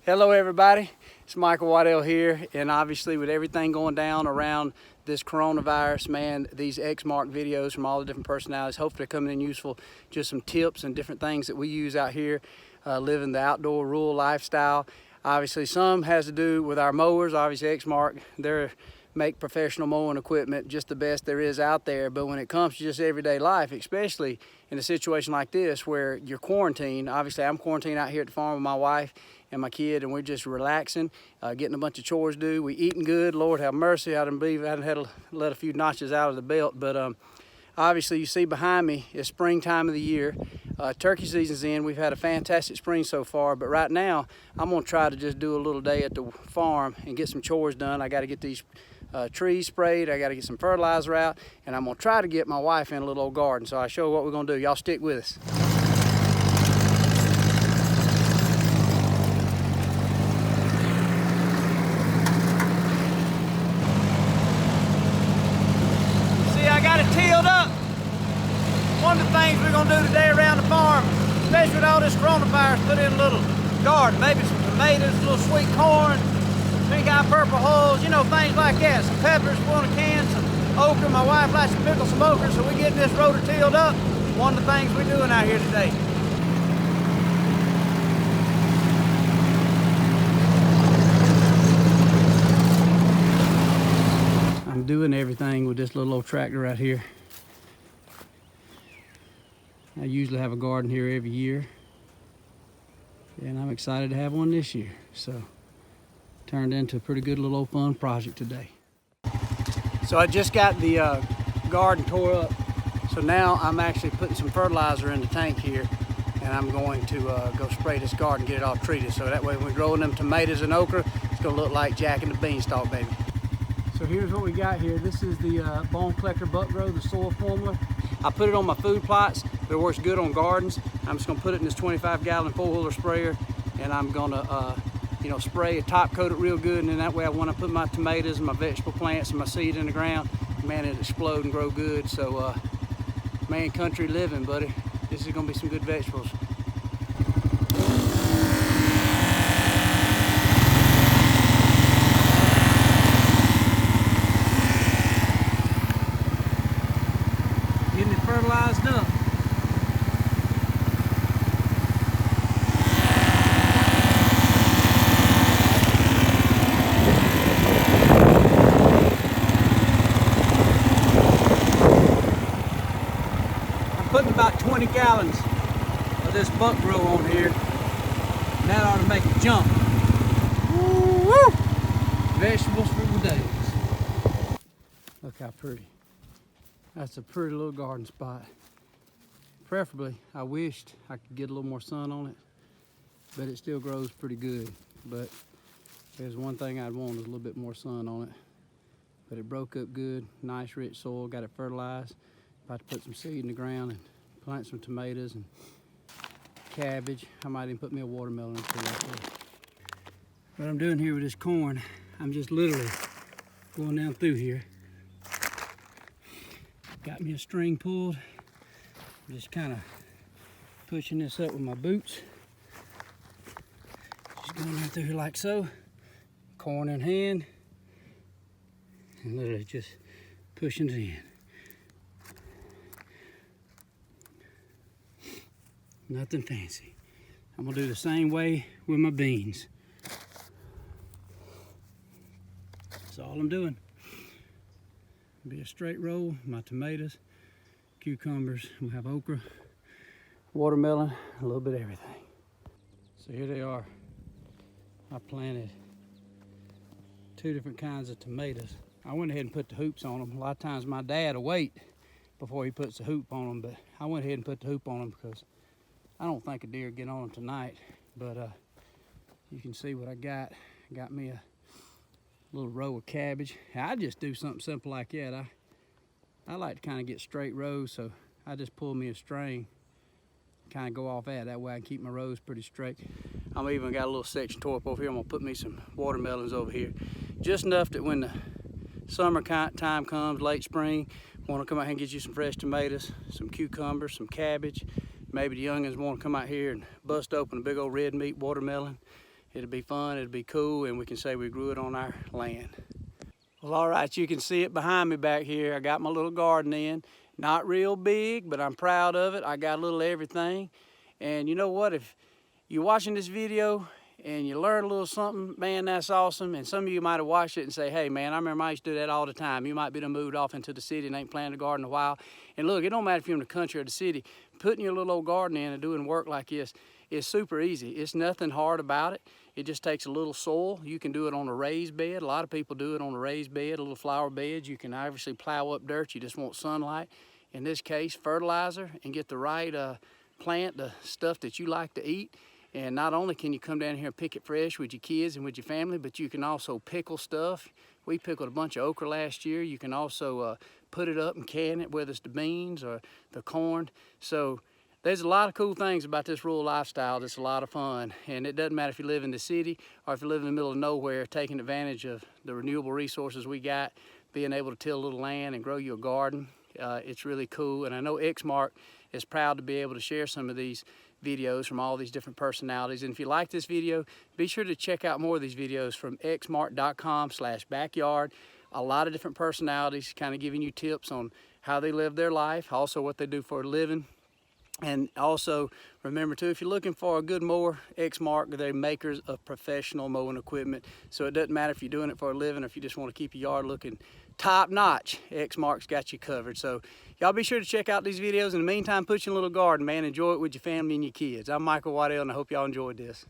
Hello everybody, it's Michael Waddell here, and obviously with everything going down around this coronavirus, man, these X-Mark videos from all the different personalities, hopefully coming in useful, just some tips and different things that we use out here, living the outdoor rural lifestyle. Obviously some has to do with our mowers. Obviously X-Mark, they're make professional mowing equipment just the best there is out there, but when it comes to just everyday life, especially in a situation like this where you're quarantined, obviously I'm quarantined out here at the farm with my wife and my kid, and we're just relaxing, getting a bunch of chores due. We eating good, Lord have mercy. I didn't believe I hadn't had to let a few notches out of the belt, but obviously you see behind me is springtime of the year. Turkey season's in. We've had a fantastic spring so far, but right now I'm gonna try to just do a little day at the farm and get some chores done. I gotta get these trees sprayed, I gotta get some fertilizer out, and I'm gonna try to get my wife in a little old garden. So I'll show you what we're gonna do. Y'all stick with us. See, I got it tilled up. One of the things we're gonna do today around the farm, especially with all this coronavirus, put in a little garden, maybe some tomatoes, a little sweet corn, pink-eye purple hulls, you know, things like that. Some peppers, one a can, some okra. My wife likes to pickle some okra, so we're getting this rotor tilled up. One of the things we're doing out here today. I'm doing everything with this little old tractor right here. I usually have a garden here every year, and I'm excited to have one this year. So turned into a pretty good little old fun project today. So I just got the garden tore up. So now I'm actually putting some fertilizer in the tank here, and I'm going to go spray this garden, get it all treated. So that way when we're growing them tomatoes and okra, it's gonna look like Jack and the Beanstalk, baby. So here's what we got here. This is the Bone Collector Buck Grow, the soil formula. I put it on my food plots, but it works good on gardens. I'm just gonna put it in this 25-gallon four-wheeler sprayer, and I'm gonna you know, spray it, top coat it real good, and then that way when I put my tomatoes and my vegetable plants and my seed in the ground, man, it'll explode and grow good. So, man, country living, buddy. This is gonna be some good vegetables. Getting it fertilized up. Putting about 20 gallons of this buck grow on here, and that ought to make it jump. Woo-woo! Vegetables for the days. Look how pretty. That's a pretty little garden spot. Preferably, I wished I could get a little more sun on it, but it still grows pretty good. But there's one thing I'd want is a little bit more sun on it. But it broke up good, nice rich soil, got it fertilized. About to put some seed in the ground and plant some tomatoes and cabbage. I might even put me a watermelon or two right there. What I'm doing here with this corn, I'm just literally going down through here. Got me a string pulled. I'm just kind of pushing this up with my boots. Just going down through here like so. Corn in hand. And literally just pushing it in. Nothing fancy. I'm gonna do the same way with my beans. That's all I'm doing. Be a straight row, my tomatoes, cucumbers, we'll have okra, watermelon, a little bit of everything. So here they are. I planted 2 different kinds of tomatoes. I went ahead and put the hoops on them. A lot of times my dad will wait before he puts the hoop on them, but I went ahead and put the hoop on them because I don't think a deer will get on them tonight, but you can see what I got. Got me a little row of cabbage. I just do something simple like that. I like to kind of get straight rows, so I just pull me a string, kind of go off that way I can keep my rows pretty straight. I'm even got a little section tore up over here. I'm gonna put me some watermelons over here, just enough that when the summer time comes, late spring, want to come out here and get you some fresh tomatoes, some cucumbers, some cabbage. Maybe the youngins want to come out here and bust open a big old red meat watermelon It'll be fun, it'll be cool, and we can say we grew it on our land. Well, all right, you can see it behind me back here. I got my little garden in. Not real big, but I'm proud of it. I got a little everything. And you know what? If you're watching this video and you learn a little something, man, that's awesome. And some of you might have watched it and say, hey, man, I remember I used to do that all the time. You might be done moved off into the city and ain't planted a garden in a while. And look, it don't matter if you're in the country or the city. Putting your little old garden in and doing work like this is super easy. It's nothing hard about it. It just takes a little soil. You can do it on a raised bed. A lot of people do it on a raised bed, a little flower bed. You can obviously plow up dirt. You just want sunlight. In this case, fertilizer, and get the right plant, the stuff that you like to eat. And not only can you come down here and pick it fresh with your kids and with your family, but you can also pickle stuff. We pickled a bunch of okra last year. You can also put it up and can it, whether it's the beans or the corn. So there's a lot of cool things about this rural lifestyle that's a lot of fun. And it doesn't matter if you live in the city or if you live in the middle of nowhere, taking advantage of the renewable resources we got, being able to till a little land and grow your garden. It's really cool. And I know Exmark is proud to be able to share some of these videos from all these different personalities. And if you like this video, be sure to check out more of these videos from exmark.com/backyard. A lot of different personalities kind of giving you tips on how they live their life, also what they do for a living. And also remember too, if you're looking for a good mower, Exmark, they're makers of professional mowing equipment. So it doesn't matter if you're doing it for a living or if you just want to keep your yard looking top notch, Exmark's got you covered. So y'all be sure to check out these videos. In the meantime, put your little garden, man. Enjoy it with your family and your kids. I'm Michael Waddell, and I hope y'all enjoyed this.